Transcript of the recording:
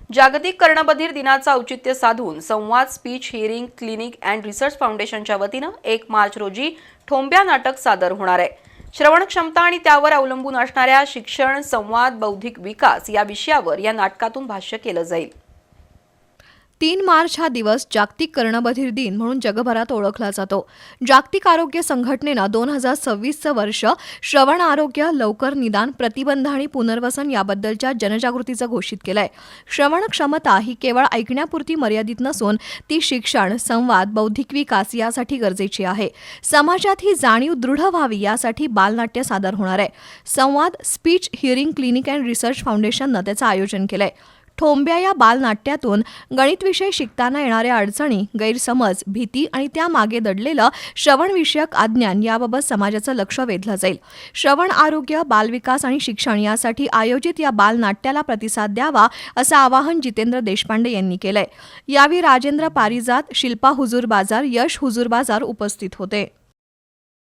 जागतिक कर्णबधिर दिनाचं औचित्य साधून संवाद speech hearing clinic and research फाउंडेशनच्या वतीनं 1 मार्च रोजी ठोंब्या नाटक सादर होणार आहे. श्रवण क्षमता आणि त्यावर अवलंबून असणाऱ्या शिक्षण, संवाद, बौद्धिक विकास या विषयावर या नाटकातून भाष्य केलं जाईल. 3 मार्च हा दिवस जागतिक कर्णबधिर दिन म्हणून जगभरात ओळखला जातो. जागतिक आरोग्य संघटनेनं 2026चं वर्ष श्रवण आरोग्य, लवकर निदान, प्रतिबंध आणि पुनर्वसन याबद्दलच्या जनजागृतीचं घोषित केलंय. श्रवण क्षमता ही केवळ ऐकण्यापुरती मर्यादित नसून ती शिक्षण, संवाद, बौद्धिक विकास यासाठी गरजेची आहे. समाजात ही जाणीव दृढ व्हावी यासाठी बालनाट्य सादर होणार आहे. Samvad speech hearing clinic and research फाउंडेशननं त्याचं आयोजन केलंय. ठोंब्या या बालनाट्यातून गणित विषय शिकताना येणाऱ्या अडचणी, गैरसमज, भीती आणि त्यामागे दडलेलं श्रवणविषयक अज्ञान याबाबत समाजाचं लक्ष वेधलं जाईल. श्रवण आरोग्य, बालविकास आणि शिक्षण यासाठी आयोजित या बालनाट्याला प्रतिसाद द्यावा असं आवाहन जितेंद्र देशपांडे यांनी केलंय. यावेळी राजेंद्र पारिजात, शिल्पा हुजूरबाजार, यश हुजूरबाजार उपस्थित होते.